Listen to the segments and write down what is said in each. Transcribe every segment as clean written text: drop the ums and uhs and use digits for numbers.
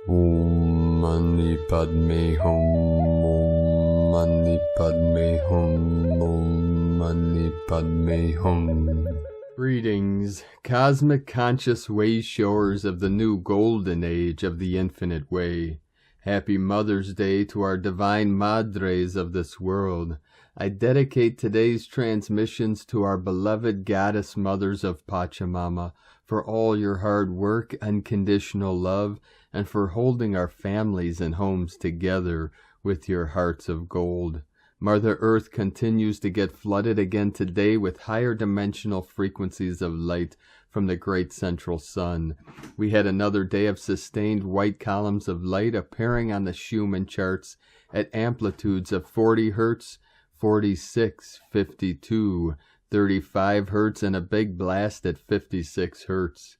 Om Mani Padme Hum, Om Mani Padme Hum, Om Mani Padme Hum. Greetings, cosmic conscious way showers of the new golden age of the infinite way. Happy Mother's Day to our divine madres of this world. I dedicate today's transmissions to our beloved goddess mothers of Pachamama for all your hard work, unconditional love, and for holding our families and homes together with your hearts of gold. Mother Earth continues to get flooded again today with higher dimensional frequencies of light from the great central sun. We had another day of sustained white columns of light appearing on the Schumann charts at amplitudes of 40 Hz, 46, 52, 35 Hz, and a big blast at 56 Hz.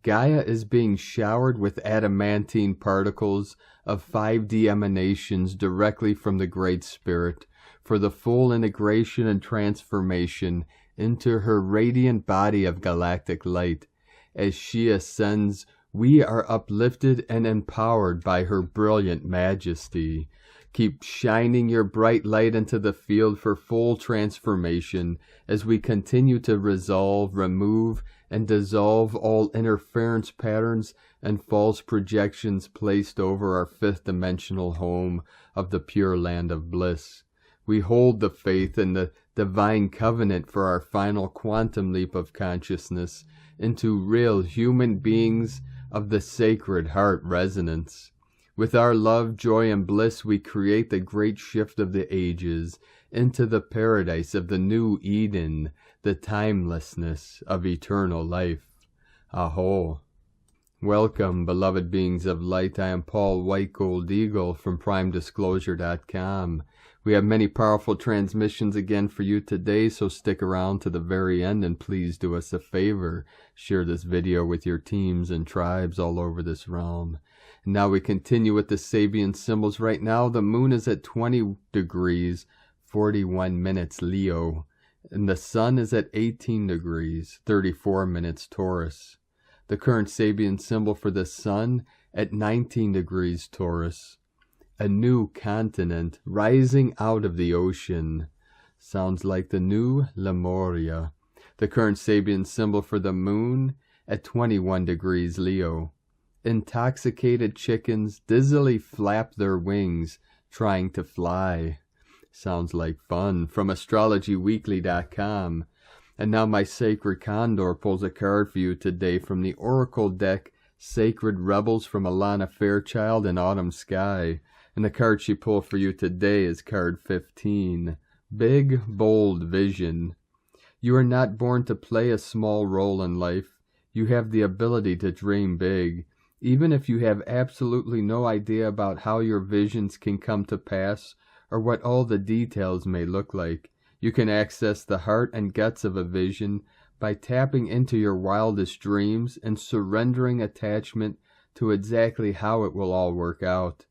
Gaia is being showered with adamantine particles of 5D emanations directly from the Great Spirit for the full integration and transformation into her radiant body of galactic light. As she ascends, we are uplifted and empowered by her brilliant majesty. Keep shining your bright light into the field for full transformation as we continue to resolve, remove, and dissolve all interference patterns and false projections placed over our fifth dimensional home of the pure land of bliss. We hold the faith in the divine covenant for our final quantum leap of consciousness into real human beings of the sacred heart resonance. With our love, joy, and bliss, we create the great shift of the ages into the paradise of the new Eden, the timelessness of eternal life. Aho. Welcome, beloved beings of light. I am Paul White Gold Eagle from PrimeDisclosure.com. We have many powerful transmissions again for you today, so stick around to the very end and please do us a favor. Share this video with your teams and tribes all over this realm. Now we continue with the Sabian symbols. Right now the moon is at 20 degrees, 41 minutes Leo, and the sun is at 18 degrees, 34 minutes Taurus. The current Sabian symbol for the sun at 19 degrees Taurus. A new continent rising out of the ocean. Sounds like the new Lemuria. The current Sabian symbol for the moon at 21 degrees Leo. Intoxicated chickens dizzily flap their wings, trying to fly. Sounds like fun. From astrologyweekly.com. And now my sacred Condor pulls a card for you today from the Oracle deck, Sacred Rebels from Alana Fairchild and Autumn Sky. And the card she pulled for you today is card 15. Big, bold vision. You are not born to play a small role in life. You have the ability to dream big. Even if you have absolutely no idea about how your visions can come to pass or what all the details may look like, you can access the heart and guts of a vision by tapping into your wildest dreams and surrendering attachment to exactly how it will all work out.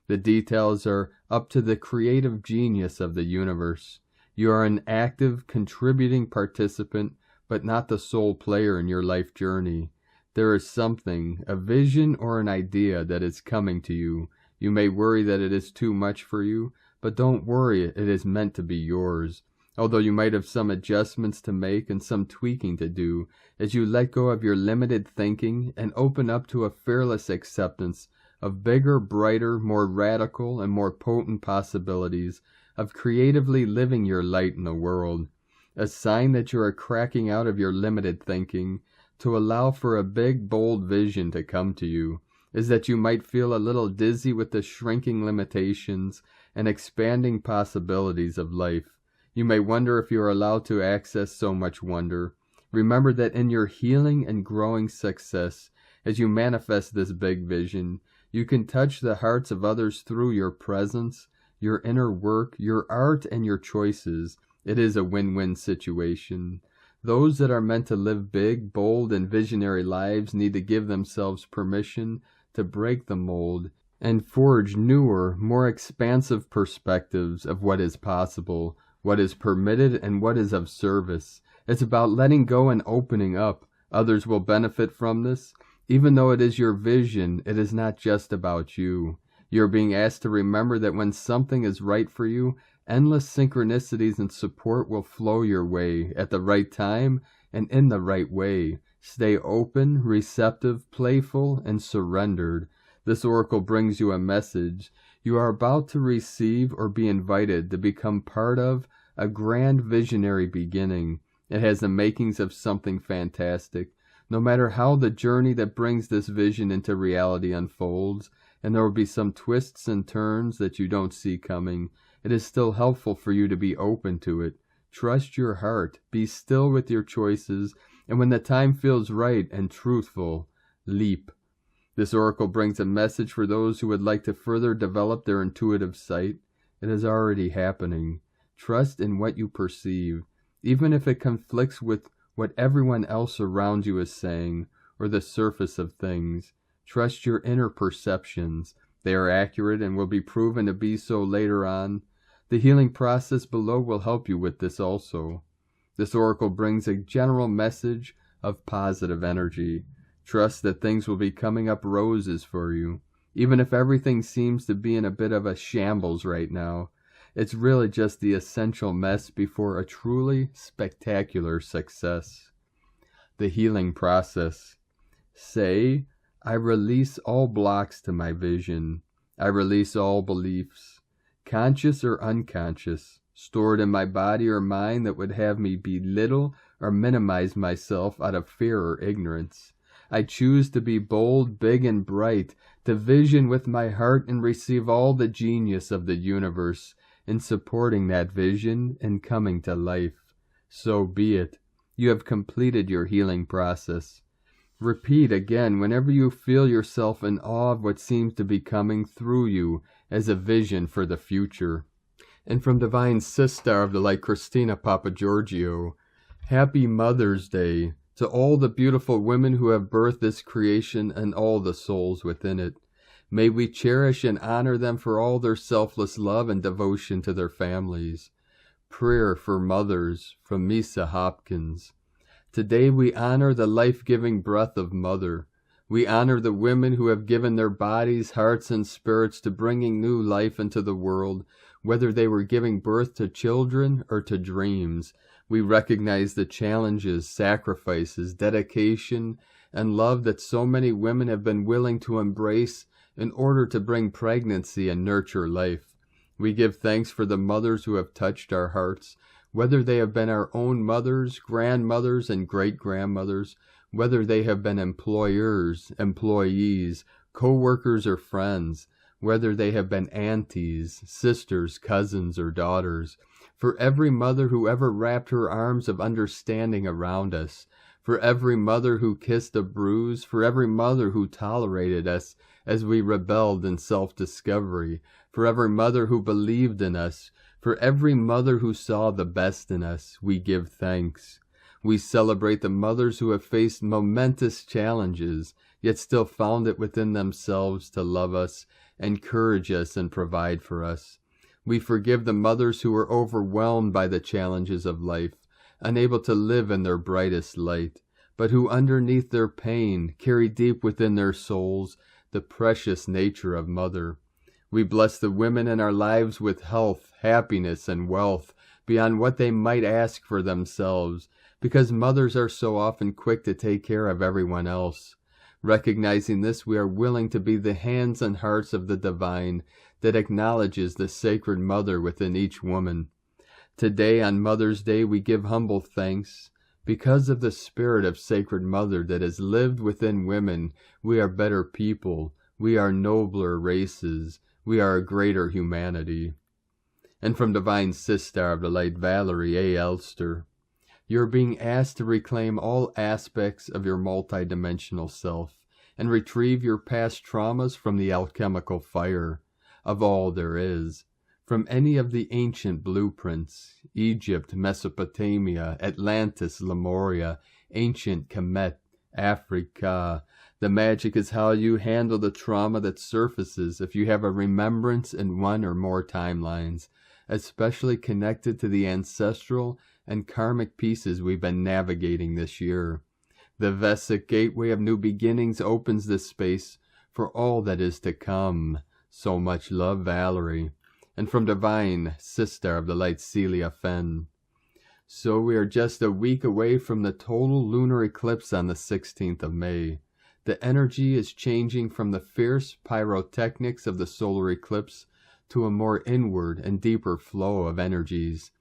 The details are up to the creative genius of the universe. You are an active, contributing participant, but not the sole player in your life journey. There is something, a vision or an idea that is coming to you. You may worry that it is too much for you, but don't worry, it is meant to be yours. Although you might have some adjustments to make and some tweaking to do, as you let go of your limited thinking and open up to a fearless acceptance of bigger, brighter, more radical, and more potent possibilities of creatively living your light in the world. A sign that you are cracking out of your limited thinking to allow for a big, bold vision to come to you is that you might feel a little dizzy with the shrinking limitations and expanding possibilities of life. You may wonder if you are allowed to access so much wonder. Remember that in your healing and growing success, as you manifest this big vision, you can touch the hearts of others through your presence, your inner work, your art, and your choices. It is a win-win situation. Those that are meant to live big, bold, and visionary lives need to give themselves permission to break the mold and forge newer, more expansive perspectives of what is possible, what is permitted, and what is of service. It's about letting go and opening up. Others will benefit from this. Even though it is your vision, it is not just about you. You are being asked to remember that when something is right for you, endless synchronicities and support will flow your way at the right time and in the right way. Stay open, receptive, playful, and surrendered. This oracle brings you a message. You are about to receive or be invited to become part of a grand visionary beginning. It has the makings of something fantastic. No matter how the journey that brings this vision into reality unfolds, and there will be some twists and turns that you don't see coming, it is still helpful for you to be open to it. Trust your heart, be still with your choices, and when the time feels right and truthful, leap. This oracle brings a message for those who would like to further develop their intuitive sight. It is already happening. Trust in what you perceive, even if it conflicts with what everyone else around you is saying, or the surface of things. Trust your inner perceptions. They are accurate and will be proven to be so later on. The healing process below will help you with this also. This oracle brings a general message of positive energy. Trust that things will be coming up roses for you. Even if everything seems to be in a bit of a shambles right now, it's really just the essential mess before a truly spectacular success. The healing process. Say, I release all blocks to my vision. I release all beliefs, conscious or unconscious, stored in my body or mind that would have me belittle or minimize myself out of fear or ignorance. I choose to be bold, big, and bright, to vision with my heart and receive all the genius of the universe in supporting that vision and coming to life. So be it. You have completed your healing process. Repeat again whenever you feel yourself in awe of what seems to be coming through you as a vision for the future. And from Divine Sister of the Light, Christina Papagiorgio, Happy Mother's Day to all the beautiful women who have birthed this creation and all the souls within it. May we cherish and honor them for all their selfless love and devotion to their families. Prayer for Mothers from Misa Hopkins. Today we honor the life-giving breath of Mother. We honor the women who have given their bodies, hearts, and spirits to bringing new life into the world, whether they were giving birth to children or to dreams. We recognize the challenges, sacrifices, dedication, and love that so many women have been willing to embrace in order to bring pregnancy and nurture life. We give thanks for the mothers who have touched our hearts, whether they have been our own mothers, grandmothers, and great-grandmothers, whether they have been employers, employees, co-workers, or friends, whether they have been aunties, sisters, cousins, or daughters, for every mother who ever wrapped her arms of understanding around us, for every mother who kissed a bruise, for every mother who tolerated us as we rebelled in self-discovery, for every mother who believed in us, for every mother who saw the best in us, we give thanks. We celebrate the mothers who have faced momentous challenges, yet still found it within themselves to love us, encourage us, and provide for us. We forgive the mothers who were overwhelmed by the challenges of life, unable to live in their brightest light, but who underneath their pain carry deep within their souls the precious nature of Mother. We bless the women in our lives with health, happiness, and wealth beyond what they might ask for themselves, because mothers are so often quick to take care of everyone else. Recognizing this, we are willing to be the hands and hearts of the divine that acknowledges the sacred mother within each woman. Today, on Mother's Day, we give humble thanks. Because of the spirit of Sacred Mother that has lived within women, we are better people, we are nobler races, we are a greater humanity. And from Divine Sister of the Light, Valerie A. Elster, you are being asked to reclaim all aspects of your multidimensional self and retrieve your past traumas from the alchemical fire of all there is, from any of the ancient blueprints, Egypt, Mesopotamia, Atlantis, Lemuria, ancient Kemet, Africa. The magic is how you handle the trauma that surfaces if you have a remembrance in one or more timelines, especially connected to the ancestral and karmic pieces we've been navigating this year. The Vesic gateway of new beginnings opens this space for all that is to come. So much love, Valerie. And from Divine Sister of the Light, Celia Fenn. So we are just a week away from the total lunar eclipse on the 16th of May. The energy is changing from the fierce pyrotechnics of the solar eclipse to a more inward and deeper flow of energies.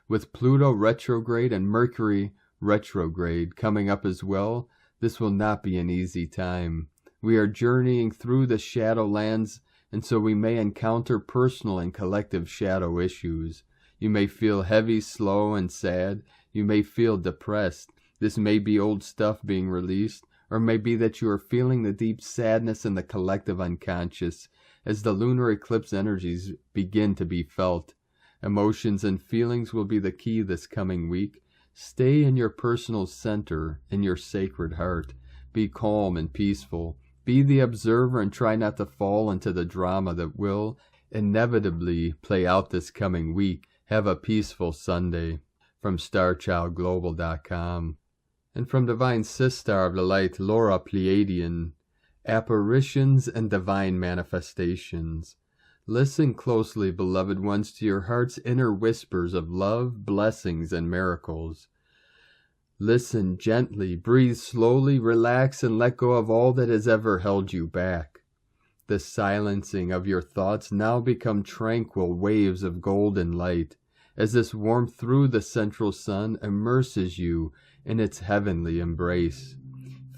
With Pluto retrograde and Mercury retrograde coming up as well, this will not be an easy time. We are journeying through the Shadowlands, and so we may encounter personal and collective shadow issues. You may feel heavy, slow, and sad. You may feel depressed. This may be old stuff being released, or may be that you are feeling the deep sadness in the collective unconscious as the lunar eclipse energies begin to be felt. Emotions and feelings will be the key this coming week. Stay in your personal center, in your sacred heart. Be calm and peaceful. Be the observer and try not to fall into the drama that will inevitably play out this coming week. Have a peaceful Sunday. From StarChildGlobal.com. And from Divine Sister of the Light, Laura Pleiadian. Apparitions and Divine Manifestations. Listen closely, beloved ones, to your heart's inner whispers of love, blessings, and miracles. Listen gently, breathe slowly, relax, and let go of all that has ever held you back. The silencing of your thoughts now become tranquil waves of golden light, as this warmth through the central sun immerses you in its heavenly embrace.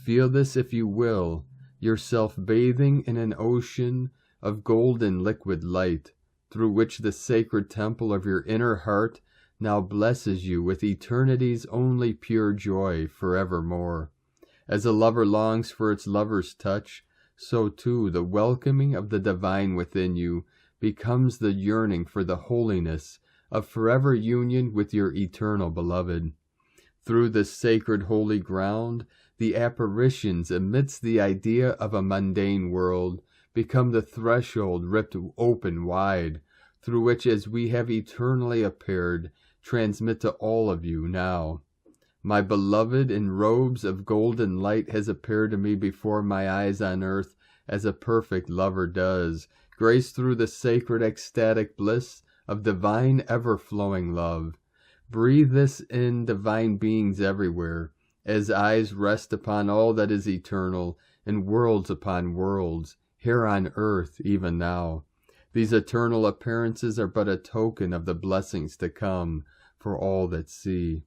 Feel this if you will, yourself bathing in an ocean of golden liquid light, through which the sacred temple of your inner heart now blesses you with eternity's only pure joy forevermore. As a lover longs for its lover's touch, so too the welcoming of the divine within you becomes the yearning for the holiness of forever union with your eternal beloved. Through this sacred holy ground, the apparitions amidst the idea of a mundane world become the threshold ripped open wide, through which, as we have eternally appeared, transmit to all of you now. My beloved in robes of golden light has appeared to me before my eyes on earth as a perfect lover does, graced through the sacred ecstatic bliss of divine ever-flowing love. Breathe this in, divine beings everywhere, as eyes rest upon all that is eternal, and worlds upon worlds, here on earth even now. These eternal appearances are but a token of the blessings to come for all that see.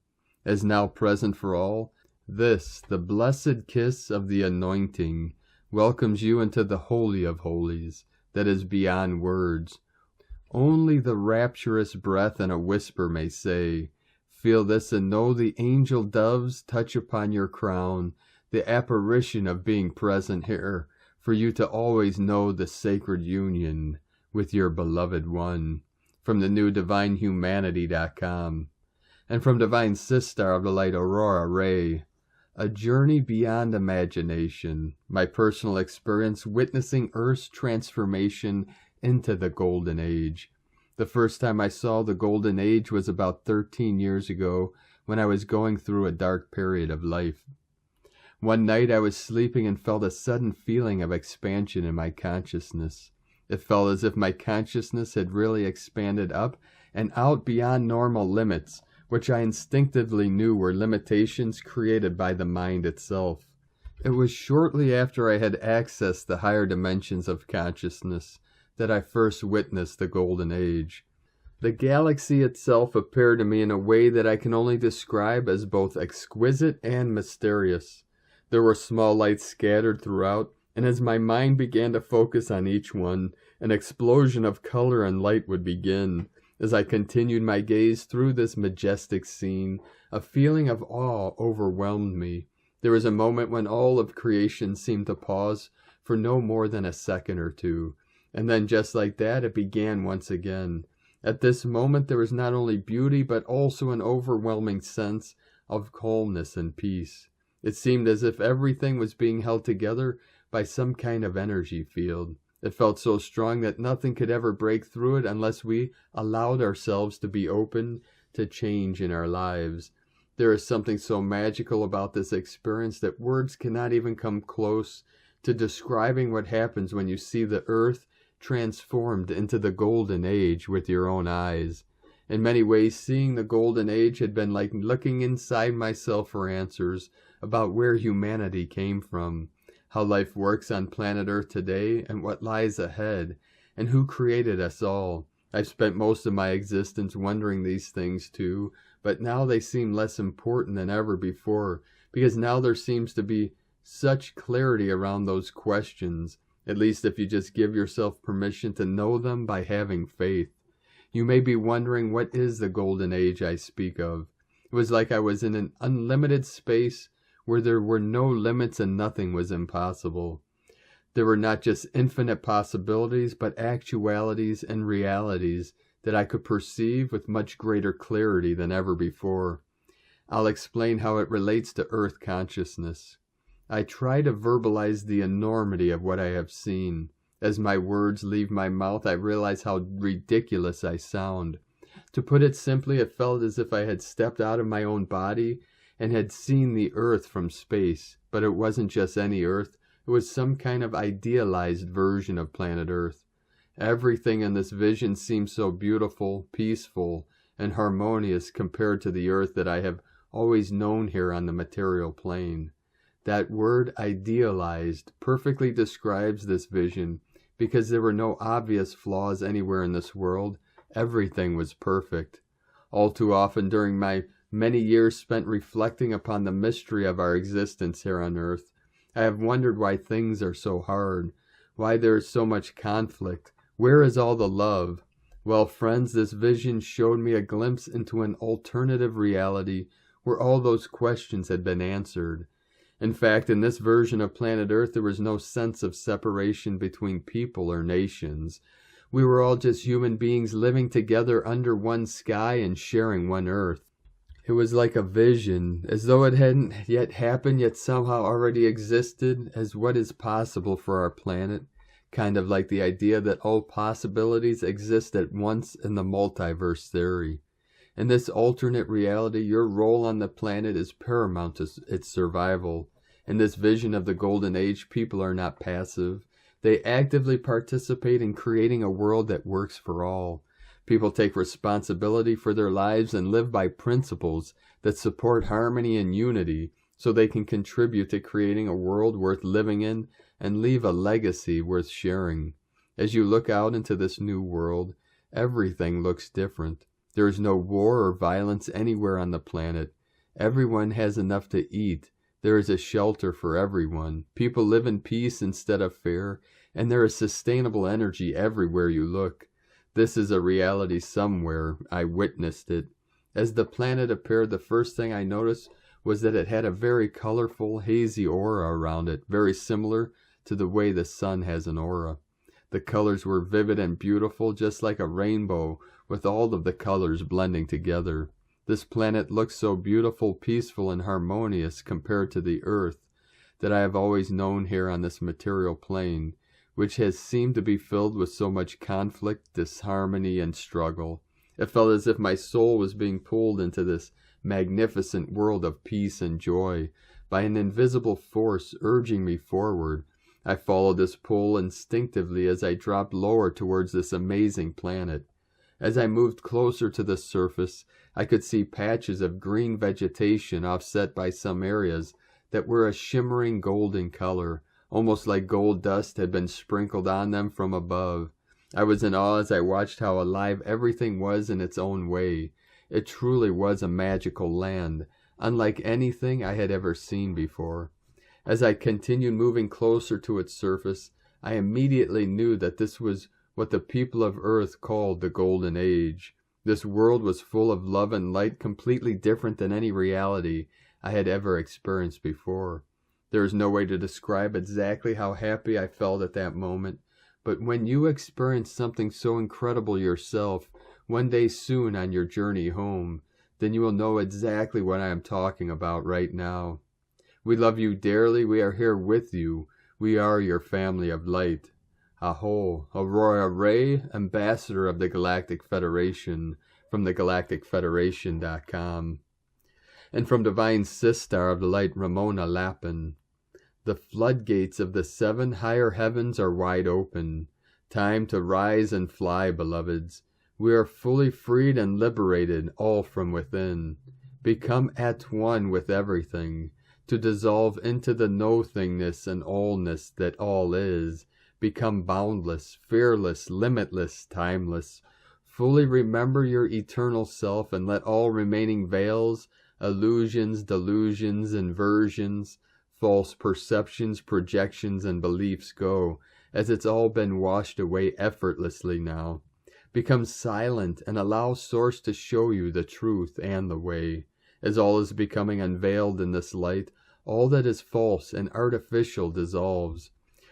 As now present for all, this, the blessed kiss of the anointing, welcomes you into the Holy of Holies, that is beyond words. Only the rapturous breath and a whisper may say, feel this and know the angel doves touch upon your crown, the apparition of being present here, for you to always know the sacred union with your beloved one. From the new DivineHumanity.com. And from Divine Sister of the Light, Aurora Ray. A journey beyond imagination, my personal experience witnessing Earth's transformation into the Golden Age. The first time I saw the Golden Age was about 13 years ago, when I was going through a dark period of life. One night I was sleeping and felt a sudden feeling of expansion in my consciousness. It felt as if my consciousness had really expanded up and out beyond normal limits, which I instinctively knew were limitations created by the mind itself. It was shortly after I had accessed the higher dimensions of consciousness that I first witnessed the Golden Age. The galaxy itself appeared to me in a way that I can only describe as both exquisite and mysterious. There were small lights scattered throughout, and as my mind began to focus on each one, an explosion of color and light would begin. As I continued my gaze through this majestic scene, a feeling of awe overwhelmed me. There was a moment when all of creation seemed to pause for no more than a second or two, and then just like that it began once again. At this moment there was not only beauty but also an overwhelming sense of calmness and peace. It seemed as if everything was being held together by some kind of energy field. It felt so strong that nothing could ever break through it unless we allowed ourselves to be open to change in our lives. There is something so magical about this experience that words cannot even come close to describing what happens when you see the earth transformed into the golden age with your own eyes. In many ways, seeing the golden age had been like looking inside myself for answers about where humanity came from, how life works on planet Earth today, and what lies ahead, and who created us all. I've spent most of my existence wondering these things too, but now they seem less important than ever before, because now there seems to be such clarity around those questions, at least if you just give yourself permission to know them by having faith. You may be wondering, what is the golden age I speak of? It was like I was in an unlimited space where there were no limits and nothing was impossible. There were not just infinite possibilities, but actualities and realities that I could perceive with much greater clarity than ever before. I'll explain how it relates to Earth consciousness. I try to verbalize the enormity of what I have seen. As my words leave my mouth, I realize how ridiculous I sound. To put it simply, it felt as if I had stepped out of my own body and had seen the Earth from space. But it wasn't just any Earth. It was some kind of idealized version of planet Earth. Everything in this vision seemed so beautiful, peaceful, and harmonious compared to the Earth that I have always known here on the material plane. That word, idealized, perfectly describes this vision, because there were no obvious flaws anywhere in this world. Everything was perfect. All too often during my many years spent reflecting upon the mystery of our existence here on Earth, I have wondered why things are so hard, why there is so much conflict. Where is all the love? Well, friends, this vision showed me a glimpse into an alternative reality where all those questions had been answered. In fact, in this version of planet Earth, there was no sense of separation between people or nations. We were all just human beings living together under one sky and sharing one Earth. It was like a vision, as though it hadn't yet happened, yet somehow already existed as what is possible for our planet. Kind of like the idea that all possibilities exist at once in the multiverse theory. In this alternate reality, your role on the planet is paramount to its survival. In this vision of the Golden Age, people are not passive. They actively participate in creating a world that works for all. People take responsibility for their lives and live by principles that support harmony and unity, so they can contribute to creating a world worth living in and leave a legacy worth sharing. As you look out into this new world, everything looks different. There is no war or violence anywhere on the planet. Everyone has enough to eat. There is a shelter for everyone. People live in peace instead of fear, and there is sustainable energy everywhere you look. This is a reality somewhere. I witnessed it. As the planet appeared, the first thing I noticed was that it had a very colorful, hazy aura around it, very similar to the way the sun has an aura. The colors were vivid and beautiful, just like a rainbow, with all of the colors blending together. This planet looks so beautiful, peaceful, and harmonious compared to the Earth that I have always known here on this material plane, which has seemed to be filled with so much conflict, disharmony, and struggle. It felt as if my soul was being pulled into this magnificent world of peace and joy by an invisible force urging me forward. I followed this pull instinctively as I dropped lower towards this amazing planet. As I moved closer to the surface, I could see patches of green vegetation offset by some areas that were a shimmering golden color, almost like gold dust had been sprinkled on them from above. I was in awe as I watched how alive everything was in its own way. It truly was a magical land, unlike anything I had ever seen before. As I continued moving closer to its surface, I immediately knew that this was what the people of Earth called the Golden Age. This world was full of love and light, completely different than any reality I had ever experienced before. There is no way to describe exactly how happy I felt at that moment, but when you experience something so incredible yourself, one day soon on your journey home, then you will know exactly what I am talking about right now. We love you dearly. We are here with you. We are your family of light. Aho, Aurora Ray, Ambassador of the Galactic Federation, from thegalacticfederation.com. And from Divine Sistar of the Light, Ramona Lappin. The floodgates of the 7 higher heavens are wide open. Time to rise and fly, beloveds. We are fully freed and liberated, all from within. Become at one with everything, to dissolve into the no-thingness and allness that all is. Become boundless, fearless, limitless, timeless. Fully remember your eternal self and let all remaining veils, illusions, delusions, inversions, false perceptions, projections, and beliefs go, as it's all been washed away effortlessly now. Become silent and allow Source to show you the truth and the way. As all is becoming unveiled in this light, all that is false and artificial dissolves.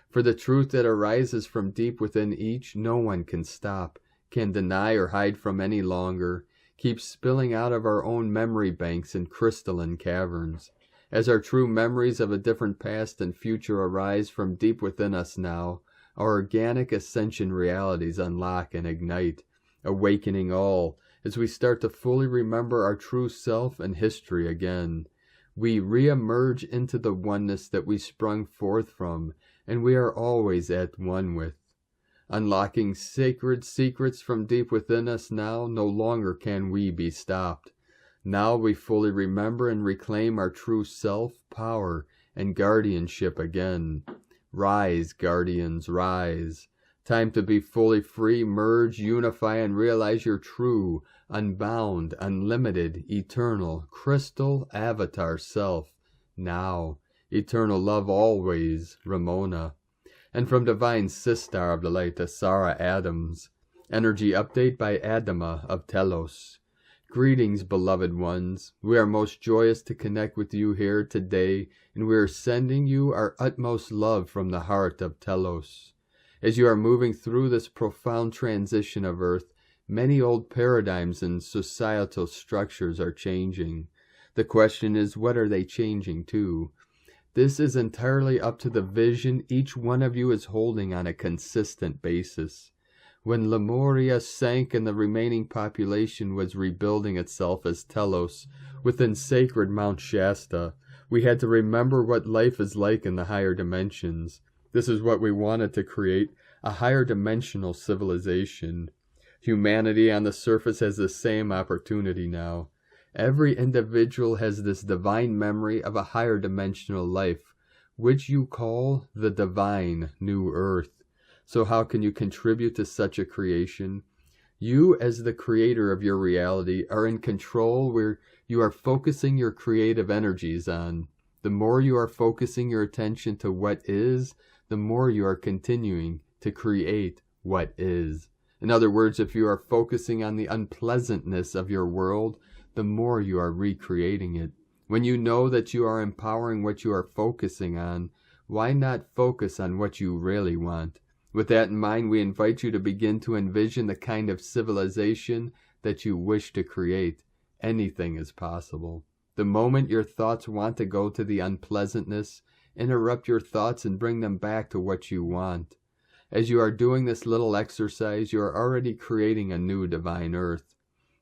For the truth that arises from deep within each, no one can stop, can deny or hide from any longer, keeps spilling out of our own memory banks in crystalline caverns. As our true memories of a different past and future arise from deep within us now, our organic ascension realities unlock and ignite, awakening all, as we start to fully remember our true self and history again. We re-emerge into the oneness that we sprung forth from, and we are always at one with. Unlocking sacred secrets from deep within us now, no longer can we be stopped. Now we fully remember and reclaim our true self, power, and guardianship again. Rise, guardians, rise. Time to be fully free, merge, unify, and realize your true, unbound, unlimited, eternal, crystal, avatar self. Now, eternal love always, Ramona. And from Divine Sistar of the Light to Sarah Adams. Energy update by Adama of Telos. Greetings, beloved ones. We are most joyous to connect with you here today, and we are sending you our utmost love from the heart of Telos. As you are moving through this profound transition of Earth, many old paradigms and societal structures are changing. The question is, what are they changing to? This is entirely up to the vision each one of you is holding on a consistent basis. When Lemuria sank and the remaining population was rebuilding itself as Telos within sacred Mount Shasta, we had to remember what life is like in the higher dimensions. This is what we wanted to create, a higher dimensional civilization. Humanity on the surface has the same opportunity now. Every individual has this divine memory of a higher dimensional life, which you call the divine new earth. So how can you contribute to such a creation? You, as the creator of your reality, are in control where you are focusing your creative energies on. The more you are focusing your attention to what is, the more you are continuing to create what is. In other words, if you are focusing on the unpleasantness of your world, the more you are recreating it. When you know that you are empowering what you are focusing on, why not focus on what you really want? With that in mind, we invite you to begin to envision the kind of civilization that you wish to create. Anything is possible. The moment your thoughts want to go to the unpleasantness, interrupt your thoughts and bring them back to what you want. As you are doing this little exercise, you are already creating a new divine earth.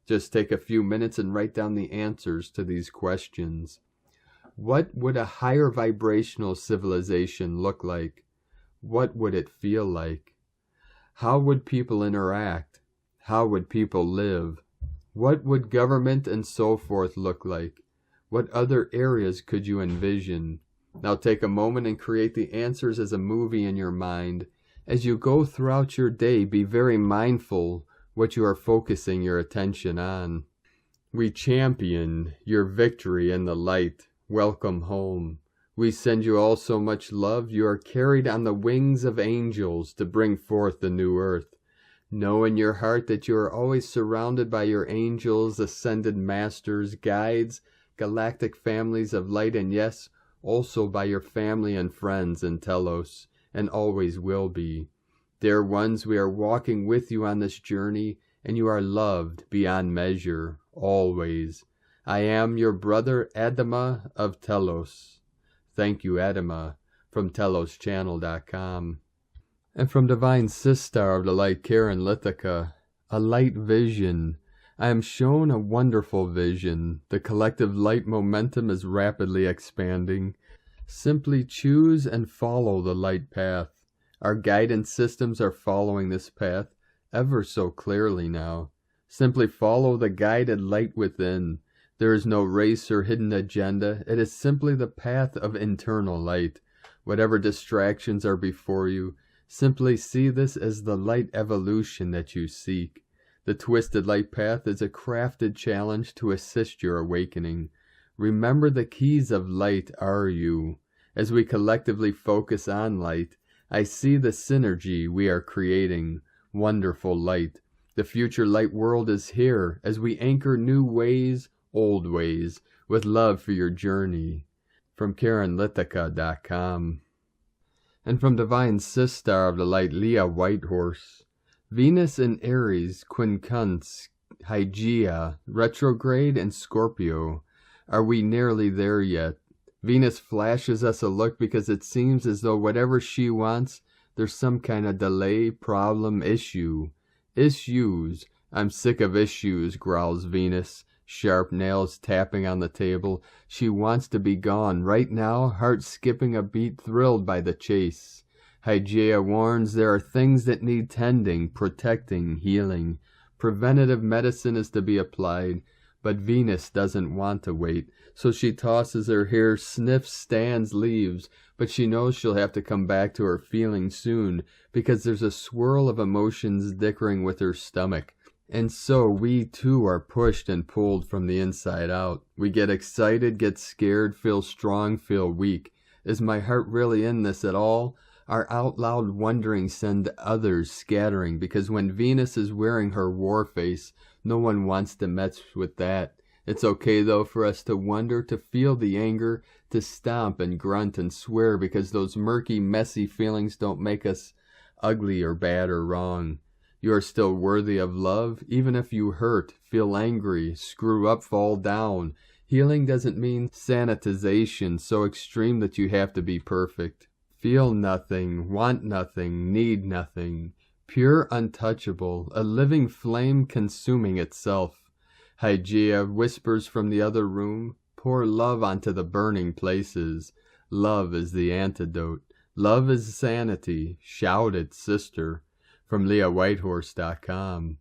Just take a few minutes and write down the answers to these questions. What would a higher vibrational civilization look like? What would it feel like? How would people interact? How would people live? What would government and so forth look like? What other areas could you envision? Now take a moment and create the answers as a movie in your mind. As you go throughout your day, be very mindful what you are focusing your attention on. We champion your victory in the light. Welcome home. We send you all so much love. You are carried on the wings of angels to bring forth the new earth. Know in your heart that you are always surrounded by your angels, ascended masters, guides, galactic families of light, and yes, also by your family and friends in Telos, and always will be. Dear ones, we are walking with you on this journey, and you are loved beyond measure, always. I am your brother Adama of Telos. Thank you, Adama, from TelosChannel.com. And from Divine Sistar of the Light, Karen Lithica, a light vision. I am shown a wonderful vision. The collective light momentum is rapidly expanding. Simply choose and follow the light path. Our guidance systems are following this path ever so clearly now. Simply follow the guided light within. There is no race or hidden agenda. It is simply the path of internal light. Whatever distractions are before you, simply see this as the light evolution that you seek. The twisted light path is a crafted challenge to assist your awakening. Remember, the keys of light are you. As we collectively focus on light, I see the synergy we are creating. Wonderful light. The future light world is here as we anchor new ways, old ways, with love for your journey. From KarenLithica.com. And from Divine Sistar of the Light, Leah Whitehorse. Venus in Aries, quincunx, Hygeia, retrograde, and Scorpio. Are we nearly there yet? Venus flashes us a look because it seems as though whatever she wants, there's some kind of delay, problem, issue. Issues. I'm sick of issues, growls Venus, sharp nails tapping on the table. She wants to be gone right now, heart skipping a beat, thrilled by the chase. Hygeia warns there are things that need tending, protecting, healing. Preventative medicine is to be applied, but Venus doesn't want to wait, so she tosses her hair, sniffs, stands, leaves, but she knows she'll have to come back to her feelings soon, because there's a swirl of emotions dickering with her stomach. And so we too are pushed and pulled from the inside out. We get excited, get scared, feel strong, feel weak. Is my heart really in this at all? Our out loud wondering send others scattering, because when Venus is wearing her war face, no one wants to mess with that. It's okay though for us to wonder, to feel the anger, to stomp and grunt and swear, because those murky, messy feelings don't make us ugly or bad or wrong. You are still worthy of love, even if you hurt, feel angry, screw up, fall down. Healing doesn't mean sanitization so extreme that you have to be perfect. Feel nothing, want nothing, need nothing. Pure, untouchable, a living flame consuming itself. Hygeia whispers from the other room, pour love onto the burning places. Love is the antidote. Love is sanity. Shout it, sister. From LeahWhitehorse.com.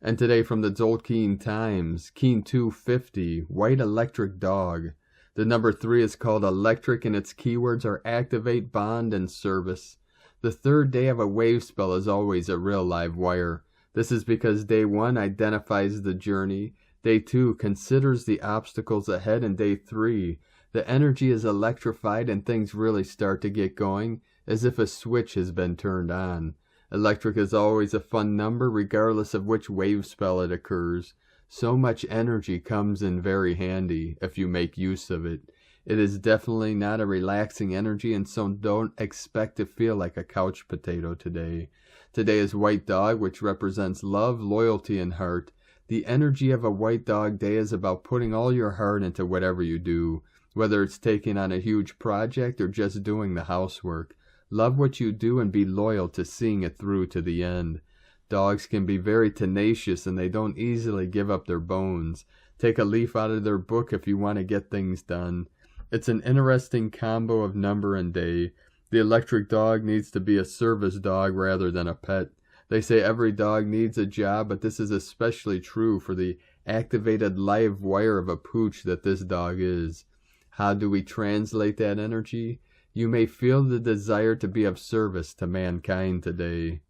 And today from the Zolkeen Times, Keen 250, White Electric Dog. The number 3 is called electric, and its keywords are activate, bond, and service. The third day of a wave spell is always a real live wire. This is because day 1 identifies the journey, day 2 considers the obstacles ahead, and day 3, the energy is electrified and things really start to get going, as if a switch has been turned on. Electric is always a fun number regardless of which wave spell it occurs. So much energy comes in very handy if you make use of it. It is definitely not a relaxing energy, and so don't expect to feel like a couch potato today. Today is White Dog, which represents love, loyalty, and heart. The energy of a White Dog Day is about putting all your heart into whatever you do, whether it's taking on a huge project or just doing the housework. Love what you do and be loyal to seeing it through to the end. Dogs can be very tenacious and they don't easily give up their bones. Take a leaf out of their book if you want to get things done. It's an interesting combo of number and day. The electric dog needs to be a service dog rather than a pet. They say every dog needs a job, but this is especially true for the activated live wire of a pooch that this dog is. How do we translate that energy? You may feel the desire to be of service to mankind today.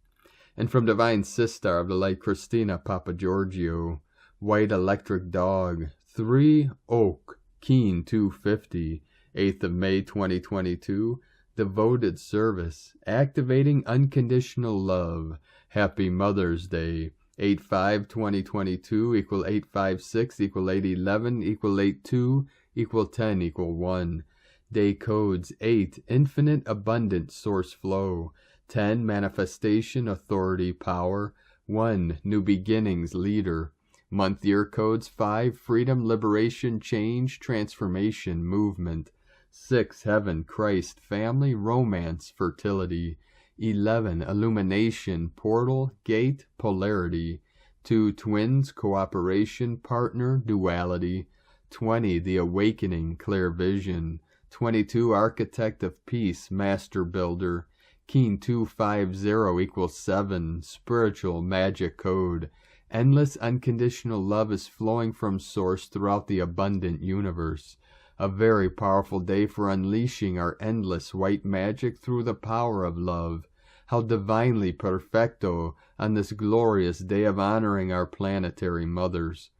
And from Divine Sistar of the Light, Christina Papagiorgio, White Electric Dog, 3 Oak, Keen 250, 8th of May 2022, Devoted Service, Activating Unconditional Love, Happy Mother's Day, 8/5/2022 equal 856 equal 811 equal 82 equal 10 equal 1. Day codes 8, Infinite Abundant Source Flow, 10, Manifestation, Authority, Power, 1, New Beginnings, Leader. Month year codes 5, Freedom, Liberation, Change, Transformation, Movement. 6, Heaven, Christ, Family, Romance, Fertility. 11, Illumination, Portal, Gate, Polarity. 2, twins, cooperation, partner, duality. 20, the awakening, clear vision. 22, architect of peace, master builder. Keen 250 equals 7, spiritual magic code. Endless unconditional love is flowing from source throughout the abundant universe. A very powerful day for unleashing our endless white magic through the power of love. How divinely perfecto on this glorious day of honoring our planetary mothers.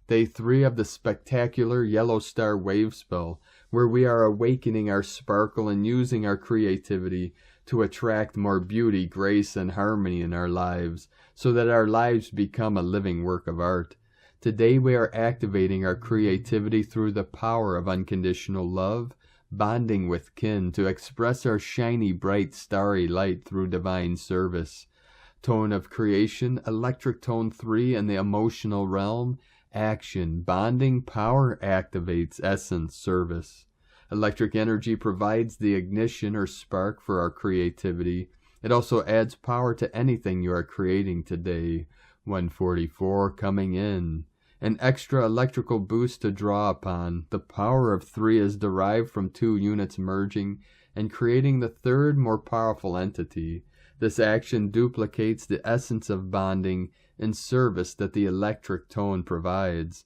Day 3 of the spectacular yellow star wave spell, where we are awakening our sparkle and using our creativity to attract more beauty, grace, and harmony in our lives, so that our lives become a living work of art. Today we are activating our creativity through the power of unconditional love, bonding with kin to express our shiny, bright, starry light through divine service. Tone of creation, electric tone 3 in the emotional realm, action, bonding, power activates, essence, service. Electric energy provides the ignition or spark for our creativity. It also adds power to anything you are creating today. 144 coming in. An extra electrical boost to draw upon. The power of 3 is derived from 2 units merging and creating the third, more powerful entity. This action duplicates the essence of bonding and service that the electric tone provides.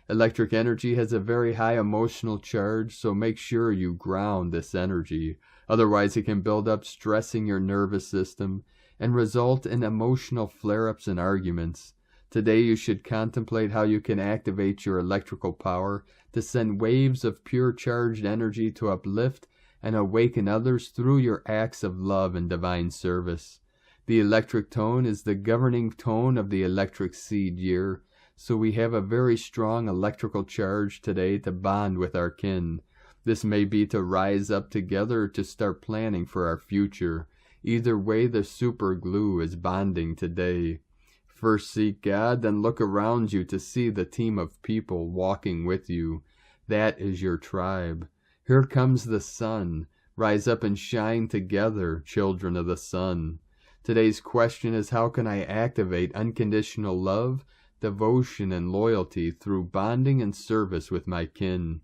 Electric energy has a very high emotional charge, so make sure you ground this energy. Otherwise, it can build up, stressing your nervous system and result in emotional flare-ups and arguments. Today, you should contemplate how you can activate your electrical power to send waves of pure charged energy to uplift and awaken others through your acts of love and divine service. The electric tone is the governing tone of the electric seed year, so we have a very strong electrical charge today to bond with our kin. This may be to rise up together or to start planning for our future. Either way, the super glue is bonding today. First seek God, then look around you to see the team of people walking with you. That is your tribe. Here comes the sun. Rise up and shine together, children of the sun. Today's question is, how can I activate unconditional love, devotion, and loyalty through bonding and service with my kin?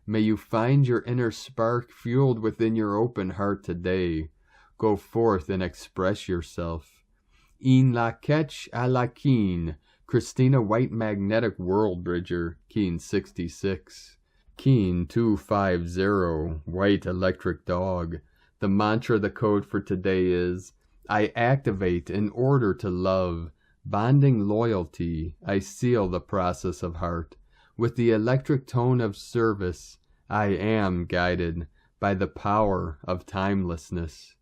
May you find your inner spark fueled within your open heart today. Go forth and express yourself. In la ketch a la keen, Christina White Magnetic World Bridger, Keen 66. Keen 250, White Electric Dog. The mantra, the code for today is, I activate in order to love. Bonding loyalty, I seal the process of heart. With the electric tone of service, I am guided by the power of timelessness.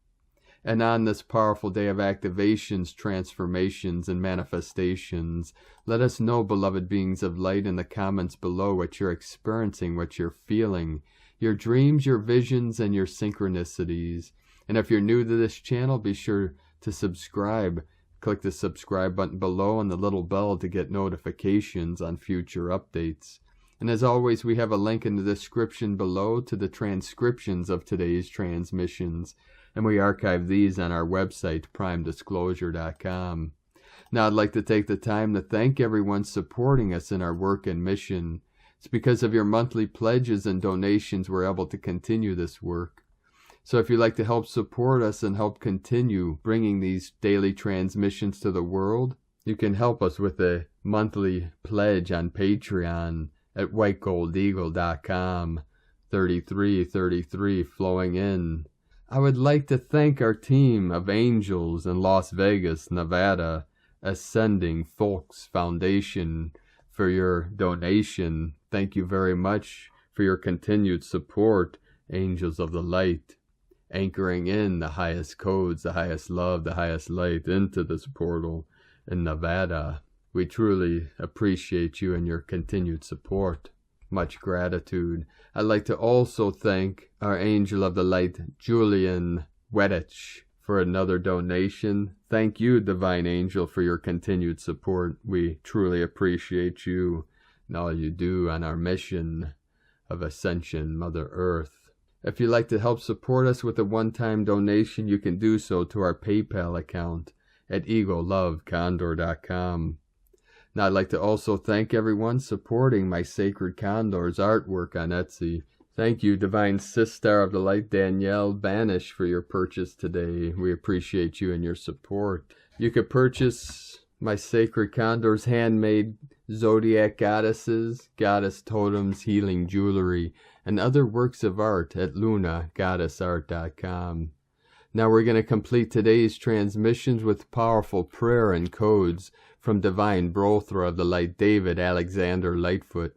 And on this powerful day of activations, transformations, and manifestations, let us know, beloved beings of light, in the comments below what you're experiencing, what you're feeling, your dreams, your visions, and your synchronicities. And if you're new to this channel, be sure to subscribe. Click the subscribe button below and the little bell to get notifications on future updates. And as always, we have a link in the description below to the transcriptions of today's transmissions, and we archive these on our website, primedisclosure.com. Now I'd like to take the time to thank everyone supporting us in our work and mission. It's because of your monthly pledges and donations we're able to continue this work. So if you'd like to help support us and help continue bringing these daily transmissions to the world, you can help us with a monthly pledge on Patreon at whitegoldeagle.com. 3333 flowing in. I would like to thank our team of angels in Las Vegas, Nevada, Ascending Folks Foundation, for your donation. Thank you very much for your continued support, Angels of the Light, anchoring in the highest codes, the highest love, the highest light into this portal in Nevada. We truly appreciate you and your continued support. Much gratitude. I'd like to also thank our Angel of the Light, Julian Weddich, for another donation. Thank you, Divine Angel, for your continued support. We truly appreciate you and all you do on our mission of ascension, Mother Earth. If you'd like to help support us with a one-time donation, you can do so to our PayPal account at egolovecondor.com. Now, I'd like to also thank everyone supporting my Sacred Condor's artwork on Etsy. Thank you, Divine Sister of the Light Danielle Banish, for your purchase today. We appreciate you and your support. You could purchase my Sacred Condor's handmade zodiac goddesses, goddess totems, healing jewelry, and other works of art at lunagoddessart.com. Now we're going to complete today's transmissions with powerful prayer and codes from Divine Brothra of the Light David Alexander Lightfoot.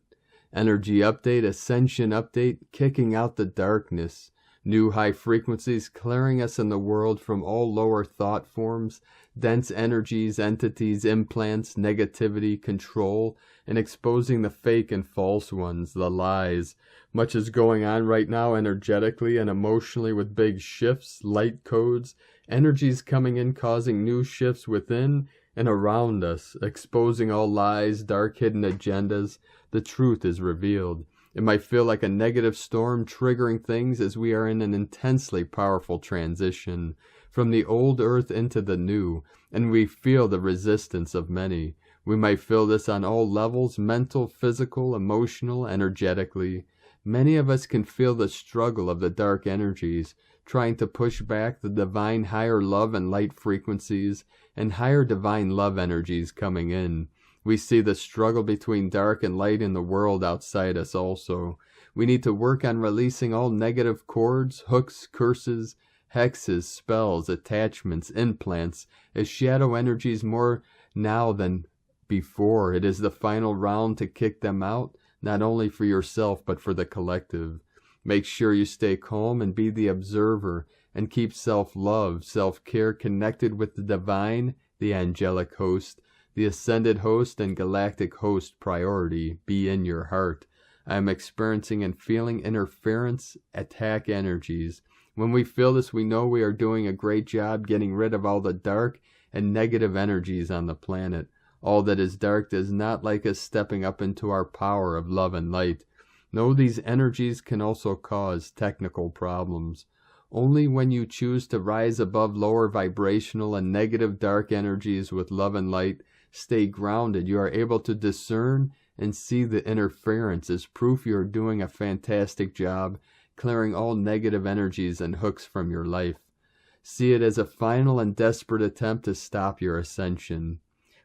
Energy update, ascension update, kicking out the darkness. New high frequencies clearing us in the world from all lower thought forms, dense energies, entities, implants, negativity, control, and exposing the fake and false ones, the lies. Much is going on right now energetically and emotionally with big shifts, light codes, energies coming in causing new shifts within and around us, exposing all lies, dark hidden agendas. The truth is revealed. It might feel like a negative storm triggering things as we are in an intensely powerful transition from the old earth into the new, and we feel the resistance of many. We might feel this on all levels, mental, physical, emotional, energetically. Many of us can feel the struggle of the dark energies, trying to push back the divine higher love and light frequencies and higher divine love energies coming in. We see the struggle between dark and light in the world outside us also. We need to work on releasing all negative cords, hooks, curses, hexes, spells, attachments, implants, as shadow energies more now than before. It is the final round to kick them out, not only for yourself but for the collective. Make sure you stay calm and be the observer, and keep self-love, self-care connected with the divine, the angelic host, the ascended host and galactic host priority. Be in your heart. I am experiencing and feeling interference, attack energies. When we feel this, we know we are doing a great job getting rid of all the dark and negative energies on the planet. All that is dark does not like us stepping up into our power of love and light. No, these energies can also cause technical problems. Only when you choose to rise above lower vibrational and negative dark energies with love and light, stay grounded, you are able to discern and see the interference as proof you are doing a fantastic job clearing all negative energies and hooks from your life. See it as a final and desperate attempt to stop your ascension.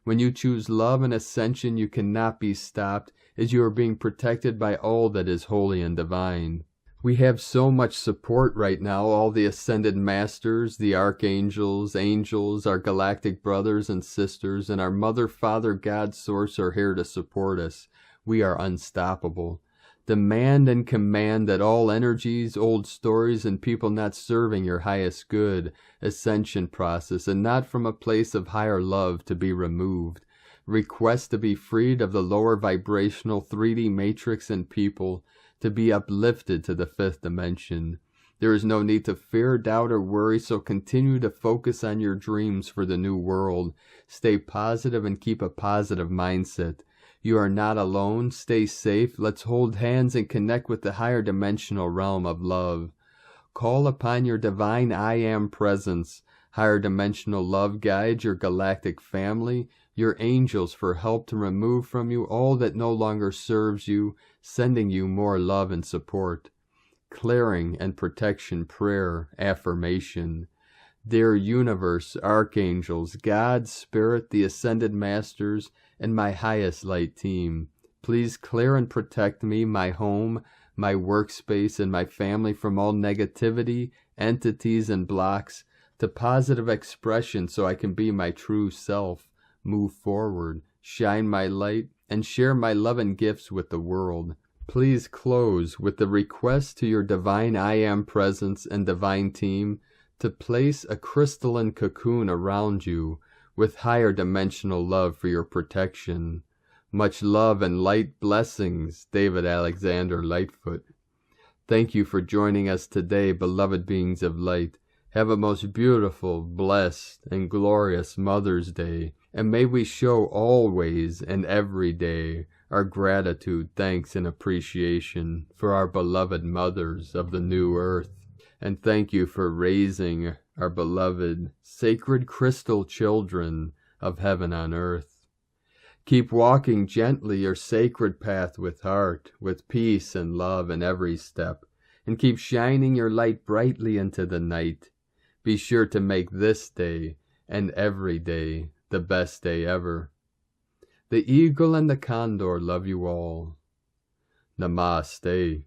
When you choose love and ascension, you cannot be stopped, as you are being protected by all that is holy and divine. We have so much support right now, all the ascended masters, the archangels, angels, our galactic brothers and sisters, and our Mother, Father, God, Source are here to support us. We are unstoppable. Demand and command that all energies, old stories, and people not serving your highest good, ascension process, and not from a place of higher love, to be removed. Request to be freed of the lower vibrational 3D matrix and people, to be uplifted to the 5th dimension. There is no need to fear, doubt, or worry, so continue to focus on your dreams for the new world. Stay positive and keep a positive mindset. You are not alone. Stay safe. Let's hold hands and connect with the higher dimensional realm of love. Call upon your divine I Am presence, higher dimensional love guide, your galactic family, your angels for help to remove from you all that no longer serves you, sending you more love and support. Clearing and protection prayer, affirmation. Dear universe, archangels, God, Spirit, the ascended masters, and my highest light team, please clear and protect me, my home, my workspace, and my family from all negativity, entities, and blocks to positive expression so I can be my true self, move forward, shine my light, and share my love and gifts with the world. Please close with the request to your divine I Am presence and divine team to place a crystalline cocoon around you with higher dimensional love for your protection. Much love and light blessings, David Alexander Lightfoot. Thank you for joining us today, beloved beings of light. Have a most beautiful, blessed, and glorious Mother's Day, and may we show always and every day our gratitude, thanks, and appreciation for our beloved mothers of the new earth. And thank you for raising our beloved sacred crystal children of heaven on earth. Keep walking gently your sacred path with heart, with peace and love in every step, and keep shining your light brightly into the night. Be sure to make this day and every day the best day ever. The eagle and the condor love you all. Namaste.